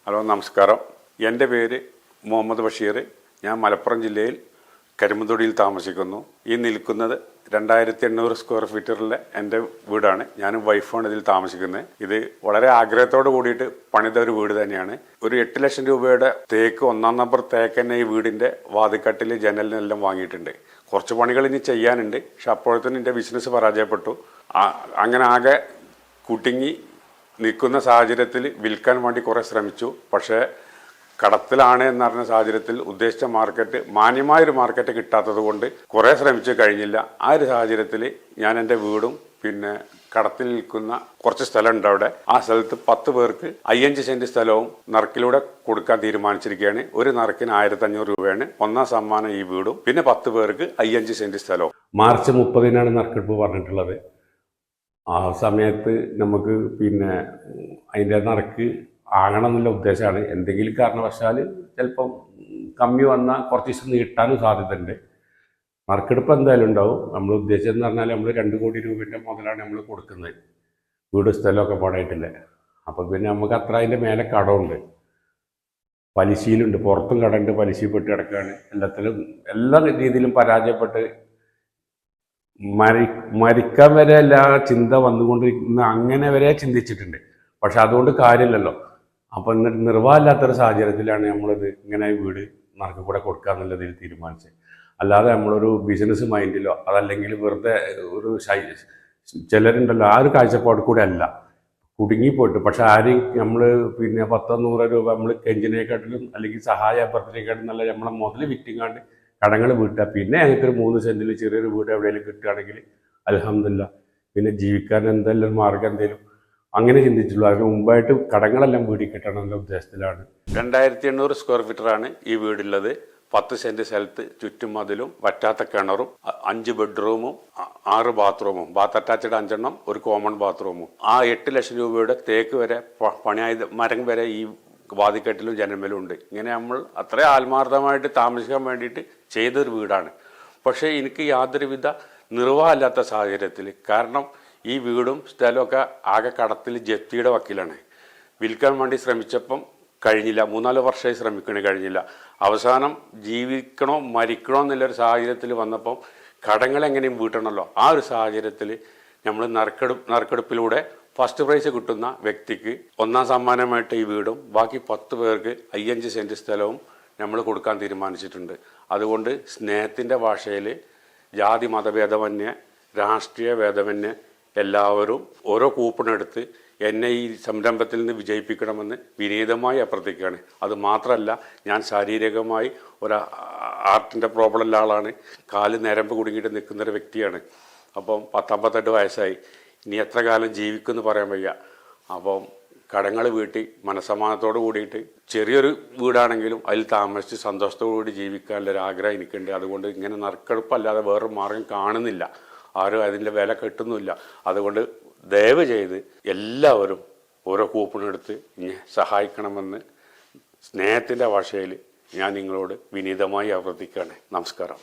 Hello നമസ്കാരം. എൻ്റെ പേര് മുഹമ്മദ് ബഷീർ. ഞാൻ മലപ്പുറം ജില്ലയിൽ കരിമ്പുതൊടിയിൽ താമസിക്കുന്നു. ഈ നിൽക്കുന്നത് 2800 സ്ക്വയർ ഫീറ്ററിലെ എൻ്റെ വീടാണ്. ഞാനും വൈഫാണ് ഇതിൽ താമസിക്കുന്നത്. ഇത് വളരെ ആഗ്രഹത്തോട് കൂടിയിട്ട് പണിത ഒരു വീട് തന്നെയാണ്. ഒരു 8 ലക്ഷം രൂപയുടെ തേക്ക്, 1-ാം നമ്പർ തേക്ക് തന്നെ ഈ വീടിൻ്റെ വാതിക്കട്ടിൽ ജനലിനെല്ലാം വാങ്ങിയിട്ടുണ്ട്. കുറച്ച് പണികൾ ഇനി ചെയ്യാനുണ്ട്. പക്ഷെ അപ്പോഴത്തേനും എൻ്റെ ബിസിനസ് പരാജയപ്പെട്ടു. അങ്ങനെ ആകെ കുടുങ്ങി നിൽക്കുന്ന സാഹചര്യത്തിൽ വിൽക്കാൻ വേണ്ടി കുറേ ശ്രമിച്ചു. പക്ഷേ കടത്തിലാണ് എന്നറിഞ്ഞ സാഹചര്യത്തിൽ ഉദ്ദേശിച്ച മാർക്കറ്റ്, മാന്യമായൊരു മാർക്കറ്റ് കിട്ടാത്തത് കൊണ്ട് കുറേ ശ്രമിച്ചു കഴിഞ്ഞില്ല. ആ ഒരു സാഹചര്യത്തിൽ ഞാൻ എൻ്റെ വീടും പിന്നെ കടത്തിൽ നിൽക്കുന്ന കുറച്ച് സ്ഥലമുണ്ട് അവിടെ. ആ സ്ഥലത്ത് 10 പേർക്ക് 5 സെന്റ് സ്ഥലവും നറുക്കിലൂടെ കൊടുക്കാൻ തീരുമാനിച്ചിരിക്കുകയാണ്. ഒരു നറുക്കിന് 1500 രൂപയാണ്. 1-ാം സമ്മാനം ഈ വീടും, പിന്നെ 10 പേർക്ക് 5 സെന്റ് സ്ഥലവും. മാർച്ച് 30-നാണ് നറുക്കെടുപ്പ് പറഞ്ഞിട്ടുള്ളത്. ആ സമയത്ത് നമുക്ക് പിന്നെ അതിൻ്റെ നറുക്ക് ആകണം എന്നുള്ള ഉദ്ദേശമാണ്. എന്തെങ്കിലും കാരണവശാൽ ചിലപ്പം കമ്മി വന്നാൽ കുറച്ച് ദിവസം നീട്ടാനും സാധ്യതയുണ്ട്. നറുക്കെടുപ്പ് എന്തായാലും ഉണ്ടാവും. നമ്മൾ ഉദ്ദേശിച്ചതെന്ന് പറഞ്ഞാൽ നമ്മൾ 2 കോടി രൂപയുടെ മുതലാണ് നമ്മൾ കൊടുക്കുന്നത്, വീട് സ്ഥലമൊക്കെ പാടായിട്ടില്ല. അപ്പം പിന്നെ നമുക്ക് അത്ര അതിൻ്റെ മേലെ കടമുണ്ട്, പലിശയിലുണ്ട്, പുറത്തും കടമുണ്ട്, പലിശയിൽപ്പെട്ട് കിടക്കുകയാണ്. എല്ലാ രീതിയിലും പരാജയപ്പെട്ട് മരിക്കാൻ വരെ എല്ലാ ചിന്ത വന്നുകൊണ്ടിരിക്കുന്ന അങ്ങനെ വരെ ചിന്തിച്ചിട്ടുണ്ട്. പക്ഷെ അതുകൊണ്ട് കാര്യമില്ലല്ലോ. അപ്പം എന്നിട്ട് നിർവാഹമില്ലാത്തൊരു സാഹചര്യത്തിലാണ് നമ്മളിത് ഇങ്ങനെ വീട് നറുക്ക് കൂടെ കൊടുക്കുക എന്നുള്ളതിൽ തീരുമാനിച്ചത്. അല്ലാതെ നമ്മളൊരു ബിസിനസ് മൈൻഡിലോ അതല്ലെങ്കിൽ വെറുതെ ഒരു ചിലരുണ്ടല്ലോ ആ ഒരു കാഴ്ചപ്പാട് കൂടെ അല്ല കുടുങ്ങിപ്പോയിട്ട്. പക്ഷെ ആരെയും നമ്മൾ പിന്നെ 10-100 രൂപ നമ്മൾ കെഞ്ചിനേക്കാട്ടിലും അല്ലെങ്കിൽ സഹായ അഭ്യർത്ഥനയെക്കാട്ടിലും നല്ല നമ്മളെ മുതൽ വിറ്റിങ്ങാണ്ട് കടങ്ങൾ വീട്ടുക. പിന്നെ ഞങ്ങൾക്കൊരു 3 സെന്റിൽ ചെറിയൊരു വീട് എവിടെയെങ്കിലും കിട്ടുകയാണെങ്കിൽ അൽഹംദുലില്ലാ, പിന്നെ ജീവിക്കാൻ എന്തെല്ലാം മാർഗം എന്തെങ്കിലും അങ്ങനെ ചിന്തിച്ചുള്ളൂ. അതിന് മുമ്പായിട്ട് കടങ്ങളെല്ലാം വീടി കിട്ടണം എന്ന ഉദ്ദേശത്തിലാണ്. 2800 സ്ക്വയർ ഫീറ്ററാണ് ഈ വീടുള്ളത്. 10 സെന്റ് സ്ഥലത്ത് ചുറ്റും മതിലും, വറ്റാത്ത കിണറും, 5 ബെഡ്റൂമും, 6 ബാത്റൂമും, ബാത്ത് അറ്റാച്ച്ഡ് 5 എണ്ണം, ഒരു കോമൺ ബാത്റൂമും. ആ 8 ലക്ഷം രൂപയുടെ തേക്ക് വരെ പണിയായത് മരം വരെ ഈ വാതിക്കെട്ടിലും ജനമേലും ഉണ്ട്. ഇങ്ങനെ നമ്മൾ അത്ര ആത്മാർത്ഥമായിട്ട് താമസിക്കാൻ വേണ്ടിയിട്ട് ചെയ്തൊരു വീടാണ്. പക്ഷേ എനിക്ക് യാതൊരുവിധ നിർവാഹമില്ലാത്ത സാഹചര്യത്തിൽ, കാരണം ഈ വീടും സ്ഥലമൊക്കെ ആകെ കടത്തിൽ ജപ്തിയുടെ വക്കീലാണ്. വിൽക്കാൻ വേണ്ടി ശ്രമിച്ചപ്പം കഴിഞ്ഞില്ല. 3-4 വർഷമായി ശ്രമിക്കണേ, കഴിഞ്ഞില്ല. അവസാനം ജീവിക്കണോ മരിക്കണോ എന്നുള്ളൊരു സാഹചര്യത്തിൽ വന്നപ്പം കടങ്ങൾ എങ്ങനെയും വീട്ടണമല്ലോ. ആ ഒരു സാഹചര്യത്തിൽ നമ്മൾ നറുക്കെടുപ്പിലൂടെ ഫസ്റ്റ് പ്രൈസ് കിട്ടുന്ന വ്യക്തിക്ക് 1-ാം സമ്മാനമായിട്ട് ഈ വീടും ബാക്കി 10 പേർക്ക് 5 സെന്റ് സ്ഥലവും നമ്മൾ കൊടുക്കാൻ തീരുമാനിച്ചിട്ടുണ്ട്. അതുകൊണ്ട് സ്നേഹത്തിൻ്റെ ഭാഷയിൽ ജാതി മതഭേദമന്യേ രാഷ്ട്രീയ ഭേദമന്യേ എല്ലാവരും ഓരോ കൂപ്പണെടുത്ത് എന്നെ ഈ സംരംഭത്തിൽ നിന്ന് വിജയിപ്പിക്കണമെന്ന് വിനീതമായി അഭ്യർത്ഥിക്കുകയാണ്. അത് മാത്രമല്ല, ഞാൻ ശാരീരികമായി ഒരു ആർട്ടിൻ്റെ പ്രോബ്ലമുള്ള ആളാണ്. കാല് നരമ്പ് കുടുങ്ങിയിട്ട് നിൽക്കുന്നൊരു വ്യക്തിയാണ്. അപ്പം 58 വയസ്സായി. ഇനി എത്ര കാലം ജീവിക്കുമെന്ന് പറയാൻ വയ്യ. അപ്പം കടങ്ങൾ വീട്ടി മനസ്സമാനത്തോട് കൂടിയിട്ട് ചെറിയൊരു വീടാണെങ്കിലും അതിൽ താമസിച്ച് സന്തോഷത്തോടു കൂടി ജീവിക്കാനുള്ളൊരു ആഗ്രഹം എനിക്കുണ്ട്. അതുകൊണ്ട് ഇങ്ങനെ നറുക്കെടുപ്പല്ലാതെ വേറൊരു മാർഗം കാണുന്നില്ല. ആരും അതിൻ്റെ വില കിട്ടുന്നില്ല. അതുകൊണ്ട് ദയവ് ചെയ്ത് എല്ലാവരും ഓരോ കൂപ്പണെടുത്ത് ഇങ്ങനെ സഹായിക്കണമെന്ന് സ്നേഹത്തിൻ്റെ ഭാഷയിൽ ഞാൻ നിങ്ങളോട് വിനീതമായി അഭ്യർത്ഥിക്കുകയാണ്. നമസ്കാരം.